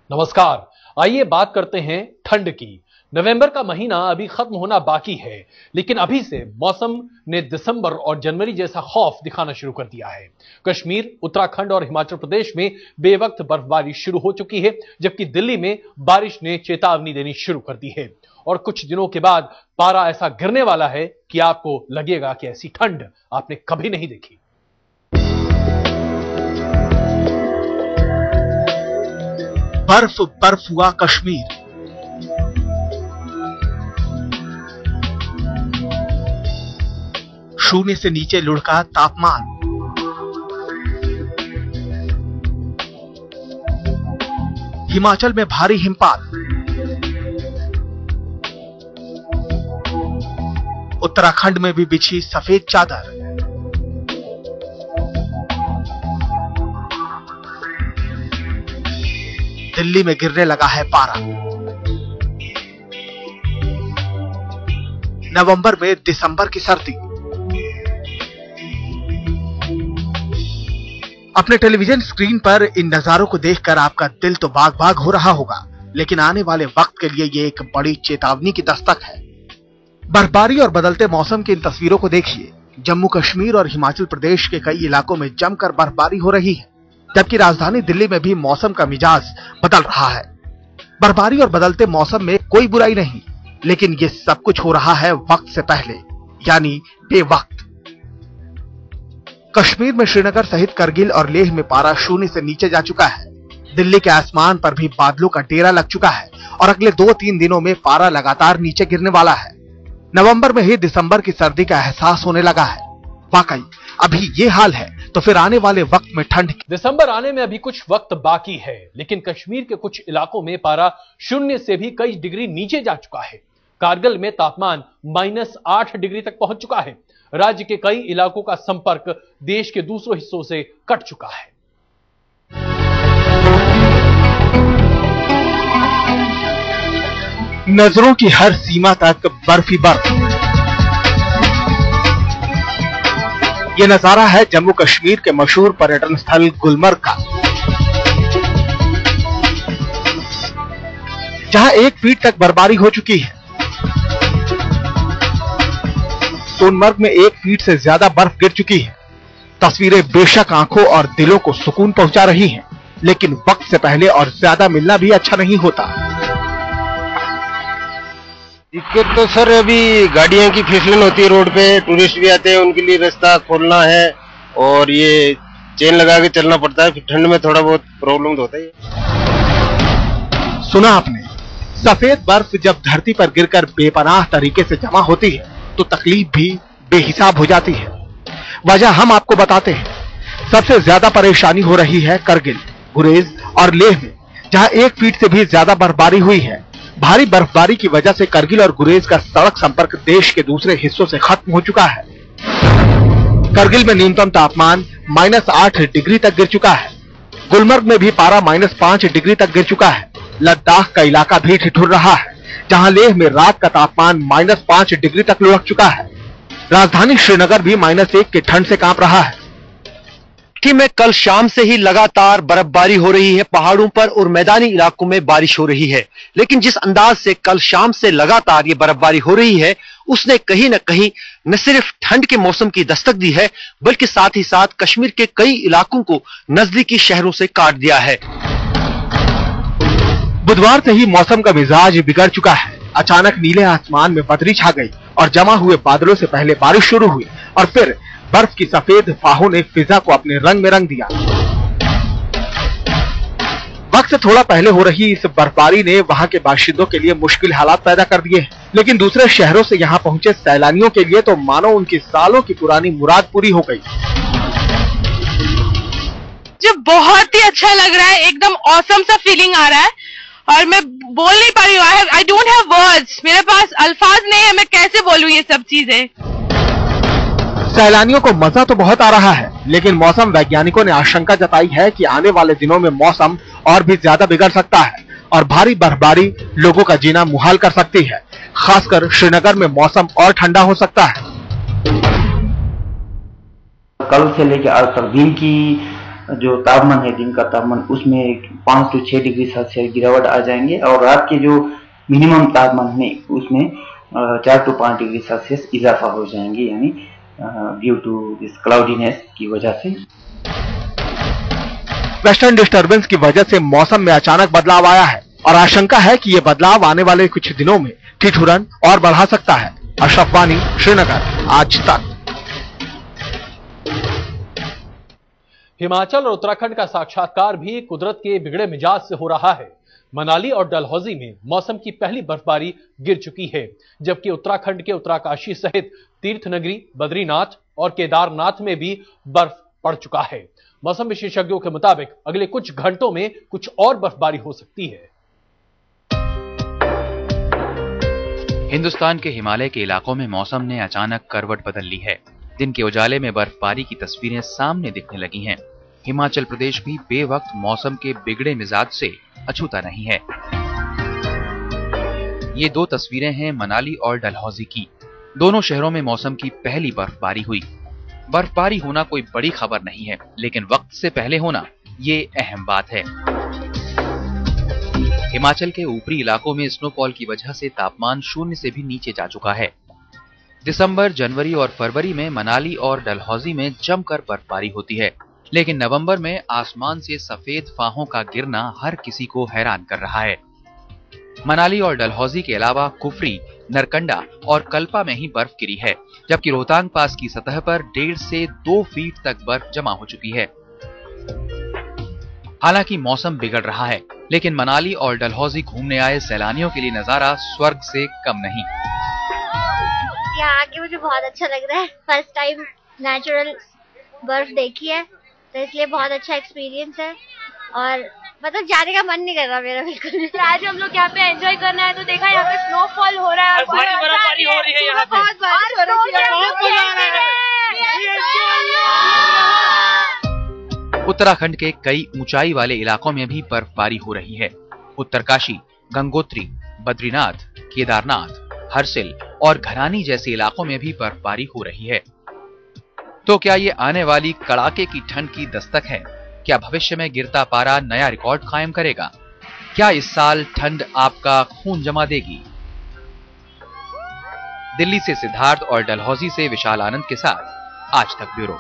नमस्कार। आइए बात करते हैं ठंड की। नवंबर का महीना अभी खत्म होना बाकी है, लेकिन अभी से मौसम ने दिसंबर और जनवरी जैसा खौफ दिखाना शुरू कर दिया है। कश्मीर, उत्तराखंड और हिमाचल प्रदेश में बेवक्त बर्फबारी शुरू हो चुकी है, जबकि दिल्ली में बारिश ने चेतावनी देनी शुरू कर दी है। और कुछ दिनों के बाद पारा ऐसा गिरने वाला है कि आपको लगेगा कि ऐसी ठंड आपने कभी नहीं देखी। बर्फ बर्फ हुआ कश्मीर। शून्य से नीचे लुढ़का तापमान। हिमाचल में भारी हिमपात। उत्तराखंड में भी बिछी सफेद चादर। दिल्ली में गिरने लगा है पारा। नवंबर में दिसंबर की सर्दी। अपने टेलीविजन स्क्रीन पर इन नजारों को देखकर आपका दिल तो बाग बाग हो रहा होगा, लेकिन आने वाले वक्त के लिए ये एक बड़ी चेतावनी की दस्तक है। बर्फबारी और बदलते मौसम की इन तस्वीरों को देखिए। जम्मू कश्मीर और हिमाचल प्रदेश के कई इलाकों में जमकर बर्फबारी हो रही है, जबकि राजधानी दिल्ली में भी मौसम का मिजाज बदल रहा है। बर्फबारी और बदलते मौसम में कोई बुराई नहीं, लेकिन ये सब कुछ हो रहा है वक्त से पहले, यानी बेवक्त। कश्मीर में श्रीनगर सहित करगिल और लेह में पारा शून्य से नीचे जा चुका है। दिल्ली के आसमान पर भी बादलों का डेरा लग चुका है और अगले 2-3 दिनों में पारा लगातार नीचे गिरने वाला है। नवंबर में ही दिसंबर की सर्दी का एहसास होने लगा है। वाकई अभी ये हाल है तो फिर आने वाले वक्त में ठंड। दिसंबर आने में अभी कुछ वक्त बाकी है, लेकिन कश्मीर के कुछ इलाकों में पारा शून्य से भी कई डिग्री नीचे जा चुका है। कारगिल में तापमान -8 डिग्री तक पहुंच चुका है। राज्य के कई इलाकों का संपर्क देश के दूसरों हिस्सों से कट चुका है। नजरों की हर सीमा तक बर्फ ही बर्फ। ये नजारा है जम्मू कश्मीर के मशहूर पर्यटन स्थल गुलमर्ग का, जहां 1 फीट तक बर्फबारी हो चुकी है। सोनमर्ग में 1 फीट से ज्यादा बर्फ गिर चुकी है। तस्वीरें बेशक आंखों और दिलों को सुकून पहुंचा रही हैं, लेकिन वक्त से पहले और ज्यादा मिलना भी अच्छा नहीं होता। दिक्कत तो सर अभी गाड़ियों की फिसलन होती है रोड पे, टूरिस्ट भी आते हैं, उनके लिए रास्ता खोलना है और ये चेन लगा के चलना पड़ता है। फिर ठंड में थोड़ा बहुत प्रॉब्लम तो होता है। सुना आपने, सफेद बर्फ जब धरती पर गिरकर बेपनाह तरीके से जमा होती है तो तकलीफ भी बेहिसाब हो जाती है। वजह हम आपको बताते हैं। सबसे ज्यादा परेशानी हो रही है करगिल, गुरेज और लेह में, जहां 1 फीट से भी ज्यादा बर्फबारी हुई है। भारी बर्फबारी की वजह से करगिल और गुरेज का सड़क संपर्क देश के दूसरे हिस्सों से खत्म हो चुका है। करगिल में न्यूनतम तापमान -8 डिग्री तक गिर चुका है। गुलमर्ग में भी पारा -5 डिग्री तक गिर चुका है। लद्दाख का इलाका भी ठिठुर रहा है, जहां लेह में रात का तापमान -5 डिग्री तक लुढ़क चुका है। राजधानी श्रीनगर भी -1 की ठंड से कांप रहा है। कि में कल शाम से ही लगातार बर्फबारी हो रही है। पहाड़ों पर और मैदानी इलाकों में बारिश हो रही है, लेकिन जिस अंदाज से कल शाम से लगातार ये बर्फबारी हो रही है, उसने कहीं न कहीं न सिर्फ ठंड के मौसम की दस्तक दी है, बल्कि साथ ही साथ कश्मीर के कई इलाकों को नजदीकी शहरों से काट दिया है। बुधवार से ही मौसम का मिजाज बिगड़ चुका है। अचानक नीले आसमान में बदरी छा गई और जमा हुए बादलों से पहले बारिश शुरू हुई और फिर बर्फ की सफेद फाहों ने फिजा को अपने रंग में रंग दिया। वक्त से थोड़ा पहले हो रही इस बर्फबारी ने वहां के बाशिंदों के लिए मुश्किल हालात पैदा कर दिए हैं, लेकिन दूसरे शहरों से यहां पहुंचे सैलानियों के लिए तो मानो उनकी सालों की पुरानी मुराद पूरी हो गई। जो बहुत ही अच्छा लग रहा है, एकदम ऑसम सा फीलिंग आ रहा है और मैं बोल नहीं पा रही हूँ। आई डोंट हैव वर्ड्स, मेरे पास अल्फाज नहीं है, मैं कैसे बोलूँ ये सब चीजें। सैलानियों को मजा तो बहुत आ रहा है, लेकिन मौसम वैज्ञानिकों ने आशंका जताई है कि आने वाले दिनों में मौसम और भी ज्यादा बिगड़ सकता है और भारी बर्फबारी लोगों का जीना मुहाल कर सकती है। खासकर श्रीनगर में मौसम और ठंडा हो सकता है। कल से लेकर आज तक दिन की जो तापमान है दिन का तापमान उसमें 5 से 6 डिग्री सेल्सियस गिरावट आ जाएंगे और रात के जो मिनिमम तापमान है उसमें 4 से 5 डिग्री सेल्सियस इजाफा हो जाएंगे, यानी ड्यू टू दिस क्लाउडीनेस की वजह से। वेस्टर्न डिस्टर्बेंस की वजह से मौसम में अचानक बदलाव आया है और आशंका है कि ये बदलाव आने वाले कुछ दिनों में ठिठुरन और बढ़ा सकता है। अशरफ वानी, श्रीनगर, आज तक। हिमाचल और उत्तराखंड का साक्षात्कार भी कुदरत के बिगड़े मिजाज से हो रहा है। मनाली और डलहौजी में मौसम की पहली बर्फबारी गिर चुकी है, जबकि उत्तराखंड के उत्तरकाशी सहित तीर्थ नगरी बद्रीनाथ और केदारनाथ में भी बर्फ पड़ चुका है। मौसम विशेषज्ञों के मुताबिक अगले कुछ घंटों में कुछ और बर्फबारी हो सकती है। हिंदुस्तान के हिमालय के इलाकों में मौसम ने अचानक करवट बदल ली है। दिन के उजाले में बर्फबारी की तस्वीरें सामने दिखने लगी हैं। हिमाचल प्रदेश भी बेवक्त मौसम के बिगड़े मिजाज से अछूता नहीं है। ये दो तस्वीरें हैं मनाली और डलहौजी की। दोनों शहरों में मौसम की पहली बर्फबारी हुई। बर्फबारी होना कोई बड़ी खबर नहीं है, लेकिन वक्त से पहले होना ये अहम बात है। हिमाचल के ऊपरी इलाकों में स्नोफॉल की वजह से तापमान 0 से भी नीचे जा चुका है। दिसंबर, जनवरी और फरवरी में मनाली और डलहौजी में जमकर बर्फबारी होती है, लेकिन नवंबर में आसमान से सफेद फाहों का गिरना हर किसी को हैरान कर रहा है। मनाली और डलहौजी के अलावा कुफरी, नरकंडा और कल्पा में ही बर्फ गिरी है, जबकि रोहतांग पास की सतह पर 1.5 से 2 फीट तक बर्फ जमा हो चुकी है। हालांकि मौसम बिगड़ रहा है, लेकिन मनाली और डलहौजी घूमने आए सैलानियों के लिए नजारा स्वर्ग से कम नहीं। यहाँ आके मुझे बहुत अच्छा लग रहा है। फर्स्ट टाइम नेचुरल बर्फ देखी है, तो इसलिए बहुत अच्छा एक्सपीरियंस है और मतलब जाने का मन नहीं कर रहा मेरा बिल्कुल। आज हम लोग यहाँ पे एंजॉय करना है, तो देखा यहाँ पे स्नोफॉल हो रहा है और भारी बर्फबारी हो रही है यहाँ पे। बहुत बारिश हो रही है, बहुत मजा आ रहा है। उत्तराखंड के कई ऊंचाई वाले इलाकों में भी बर्फबारी हो रही है। उत्तरकाशी, गंगोत्री, बद्रीनाथ, केदारनाथ, हरसिल और घरानी जैसे इलाकों में भी बर्फबारी हो रही है। तो क्या ये आने वाली कड़ाके की ठंड की दस्तक है? क्या भविष्य में गिरता पारा नया रिकॉर्ड कायम करेगा? क्या इस साल ठंड आपका खून जमा देगी? दिल्ली से सिद्धार्थ और डलहौजी से विशाल आनंद के साथ आज तक ब्यूरो।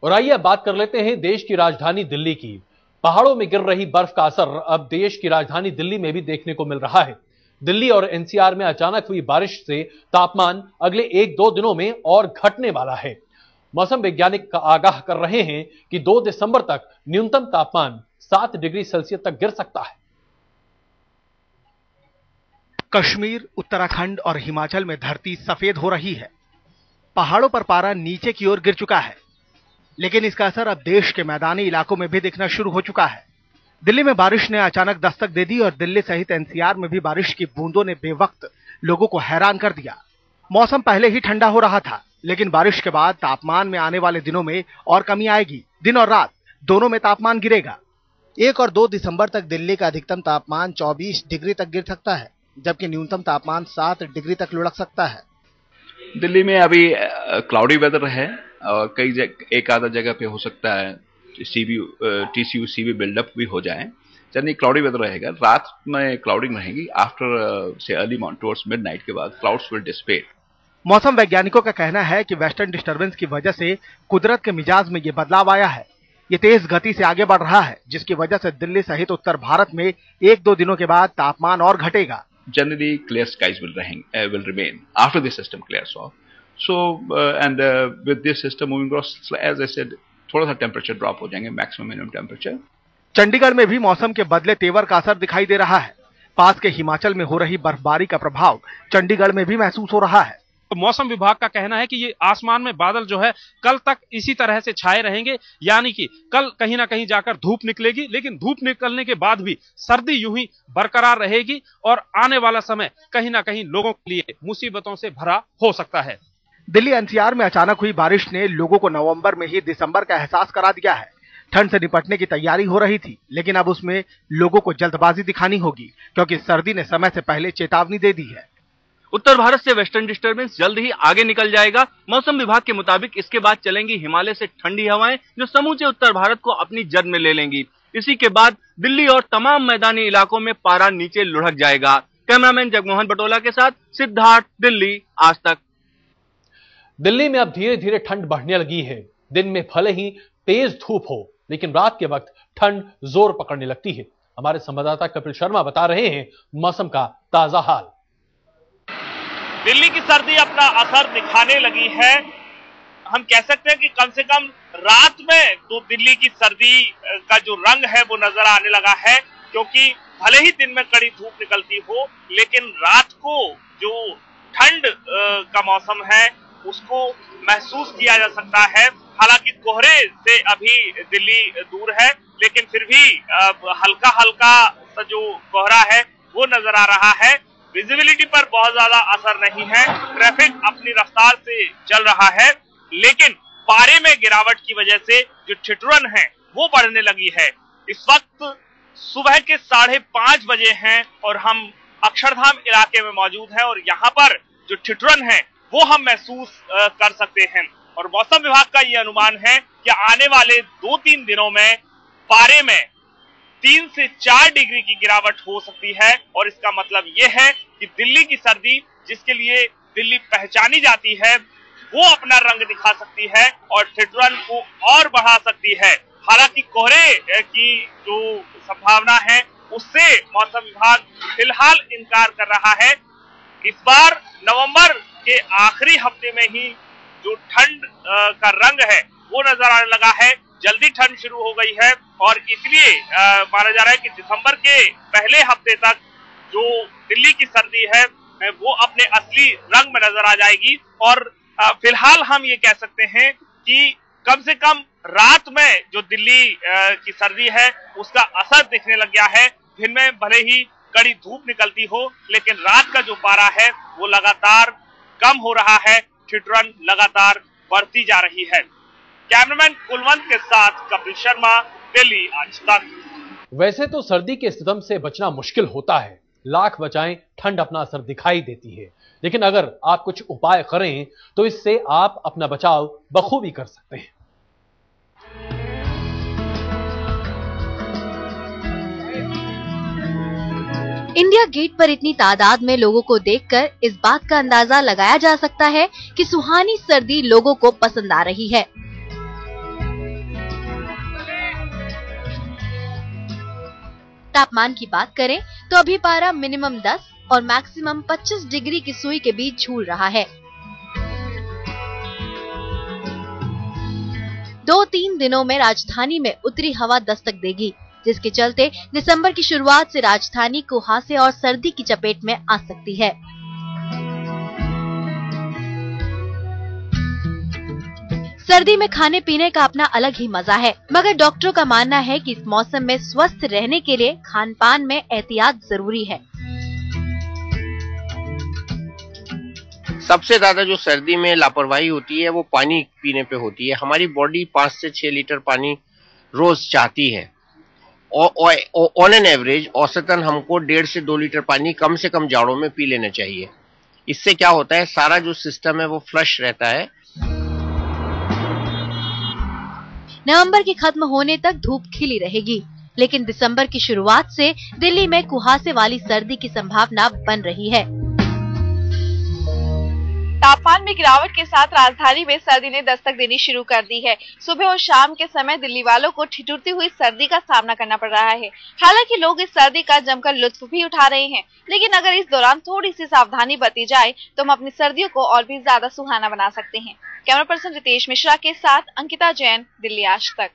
और आइए अब बात कर लेते हैं देश की राजधानी दिल्ली की। पहाड़ों में गिर रही बर्फ का असर अब देश की राजधानी दिल्ली में भी देखने को मिल रहा है। दिल्ली और एनसीआर में अचानक हुई बारिश से तापमान अगले 1-2 दिनों में और घटने वाला है। मौसम वैज्ञानिक आगाह कर रहे हैं कि 2 दिसंबर तक न्यूनतम तापमान 7 डिग्री सेल्सियस तक गिर सकता है। कश्मीर, उत्तराखंड और हिमाचल में धरती सफेद हो रही है। पहाड़ों पर पारा नीचे की ओर गिर चुका है, लेकिन इसका असर अब देश के मैदानी इलाकों में भी दिखना शुरू हो चुका है। दिल्ली में बारिश ने अचानक दस्तक दे दी और दिल्ली सहित एनसीआर में भी बारिश की बूंदों ने बेवक्त लोगों को हैरान कर दिया। मौसम पहले ही ठंडा हो रहा था, लेकिन बारिश के बाद तापमान में आने वाले दिनों में और कमी आएगी। दिन और रात दोनों में तापमान गिरेगा। 1 और 2 दिसंबर तक दिल्ली का अधिकतम तापमान 24 डिग्री तक गिर सकता है, जबकि न्यूनतम तापमान 7 डिग्री तक लुढ़क सकता है। दिल्ली में अभी क्लाउडी वेदर है और एक आधा जगह पे हो सकता है टीसीयू सीबी बिल्डअप भी हो जाए। यानी क्लाउडी वेदर रहेगा। रात में क्लाउडिंग रहेगी। आफ्टर से अर्ली मॉर्निंग टुवर्ड्स मिडनाइट के बाद क्लाउड्स विल डिसिपेट। मौसम वैज्ञानिकों का कहना है कि वेस्टर्न डिस्टर्बेंस की वजह से कुदरत के मिजाज में ये बदलाव आया है। ये तेज गति से आगे बढ़ रहा है, जिसकी वजह से दिल्ली सहित उत्तर भारत में 1-2 दिनों के बाद तापमान और घटेगा। Generally, clear skies will remain after the system clears off. So, with this system moving across, as I said, थोड़ा सा टेम्परेचर ड्रॉप हो जाएंगे, मैक्सिमम मिनिमम टेम्परेचर। चंडीगढ़ में भी मौसम के बदले तेवर का असर दिखाई दे रहा है। पास के हिमाचल में हो रही बर्फबारी का प्रभाव चंडीगढ़ में भी महसूस हो रहा है। मौसम विभाग का कहना है कि ये आसमान में बादल जो है कल तक इसी तरह से छाए रहेंगे, यानी कि कल कहीं ना कहीं जाकर धूप निकलेगी, लेकिन धूप निकलने के बाद भी सर्दी यूं ही बरकरार रहेगी और आने वाला समय कहीं ना कहीं लोगों के लिए मुसीबतों से भरा हो सकता है। दिल्ली एनसीआर में अचानक हुई बारिश ने लोगों को नवंबर में ही दिसंबर का एहसास करा दिया है। ठंड से निपटने की तैयारी हो रही थी, लेकिन अब उसमें लोगों को जल्दबाजी दिखानी होगी, क्योंकि सर्दी ने समय से पहले चेतावनी दे दी है। उत्तर भारत से वेस्टर्न डिस्टर्बेंस जल्द ही आगे निकल जाएगा। मौसम विभाग के मुताबिक इसके बाद चलेंगी हिमालय से ठंडी हवाएं, जो समूचे उत्तर भारत को अपनी जद में ले लेंगी। इसी के बाद दिल्ली और तमाम मैदानी इलाकों में पारा नीचे लुढ़क जाएगा। कैमरामैन जगमोहन पटोला के साथ सिद्धार्थ, दिल्ली, आज तक। दिल्ली में अब धीरे धीरे ठंड बढ़ने लगी है। दिन में भले ही तेज धूप हो, लेकिन रात के वक्त ठंड जोर पकड़ने लगती है। हमारे संवाददाता कपिल शर्मा बता रहे हैं मौसम का ताजा हाल। दिल्ली की सर्दी अपना असर दिखाने लगी है। हम कह सकते हैं कि कम से कम रात में तो दिल्ली की सर्दी का जो रंग है वो नजर आने लगा है, क्योंकि भले ही दिन में कड़ी धूप निकलती हो, लेकिन रात को जो ठंड का मौसम है उसको महसूस किया जा सकता है। हालांकि कोहरे से अभी दिल्ली दूर है, लेकिन फिर भी हल्का हल्का सा जो कोहरा है वो नजर आ रहा है। विजिबिलिटी पर बहुत ज्यादा असर नहीं है, ट्रैफिक अपनी रफ्तार से चल रहा है, लेकिन पारे में गिरावट की वजह से जो ठिठुरन है वो बढ़ने लगी है। इस वक्त सुबह के 5:30 बजे हैं और हम अक्षरधाम इलाके में मौजूद हैं और यहाँ पर जो ठिठुरन है वो हम महसूस कर सकते हैं। और मौसम विभाग का ये अनुमान है कि आने वाले 2-3 दिनों में पारे में 3 से 4 डिग्री की गिरावट हो सकती है। और इसका मतलब ये है कि दिल्ली की सर्दी, जिसके लिए दिल्ली पहचानी जाती है, वो अपना रंग दिखा सकती है और ठिठुरन को और बढ़ा सकती है। हालांकि कोहरे की जो संभावना है उससे मौसम विभाग फिलहाल इनकार कर रहा है। इस बार नवंबर के आखिरी हफ्ते में ही जो ठंड का रंग है वो नजर आने लगा है। जल्दी ठंड शुरू हो गई है और इसलिए माना जा रहा है कि दिसंबर के पहले हफ्ते तक जो दिल्ली की सर्दी है वो अपने असली रंग में नजर आ जाएगी। और फिलहाल हम ये कह सकते हैं कि कम से कम रात में जो दिल्ली की सर्दी है उसका असर दिखने लग गया है। दिन में भले ही कड़ी धूप निकलती हो, लेकिन रात का जो पारा है वो लगातार कम हो रहा है, ठिठुरन लगातार बढ़ती जा रही है। कैमरामैन कुलवंत के साथ कपिल शर्मा, दिल्ली, आज तक। वैसे तो सर्दी के सितम से बचना मुश्किल होता है, लाख बचाएं ठंड अपना असर दिखाई देती है। लेकिन अगर आप कुछ उपाय करें तो इससे आप अपना बचाव बखूबी कर सकते हैं। इंडिया गेट पर इतनी तादाद में लोगों को देखकर इस बात का अंदाजा लगाया जा सकता है कि सुहानी सर्दी लोगों को पसंद आ रही है। तापमान की बात करें तो अभी पारा मिनिमम 10 और मैक्सिमम 25 डिग्री की सुई के बीच झूल रहा है। 2-3 दिनों में राजधानी में उत्तरी हवा दस्तक देगी, जिसके चलते दिसंबर की शुरुआत से राजधानी कुहासे और सर्दी की चपेट में आ सकती है। सर्दी में खाने पीने का अपना अलग ही मजा है, मगर डॉक्टरों का मानना है कि इस मौसम में स्वस्थ रहने के लिए खान पान में एहतियात जरूरी है। सबसे ज्यादा जो सर्दी में लापरवाही होती है वो पानी पीने पे होती है। हमारी बॉडी 5 से 6 लीटर पानी रोज चाहती है। ऑन एन एवरेज औसतन हमको 1.5 से 2 लीटर पानी कम से कम जाड़ों में पी लेना चाहिए। इससे क्या होता है, सारा जो सिस्टम है वो फ्लश रहता है। नवंबर के खत्म होने तक धूप खिली रहेगी, लेकिन दिसंबर की शुरुआत से दिल्ली में कुहासे वाली सर्दी की संभावना बन रही है। तापमान में गिरावट के साथ राजधानी में सर्दी ने दस्तक देनी शुरू कर दी है। सुबह और शाम के समय दिल्ली वालों को ठिठुरती हुई सर्दी का सामना करना पड़ रहा है। हालांकि लोग इस सर्दी का जमकर लुत्फ भी उठा रहे हैं, लेकिन अगर इस दौरान थोड़ी सी सावधानी बरती जाए तो हम अपनी सर्दियों को और भी ज्यादा सुहाना बना सकते हैं। कैमरा पर्सन रितेश मिश्रा के साथ अंकिता जैन, दिल्ली आज तक।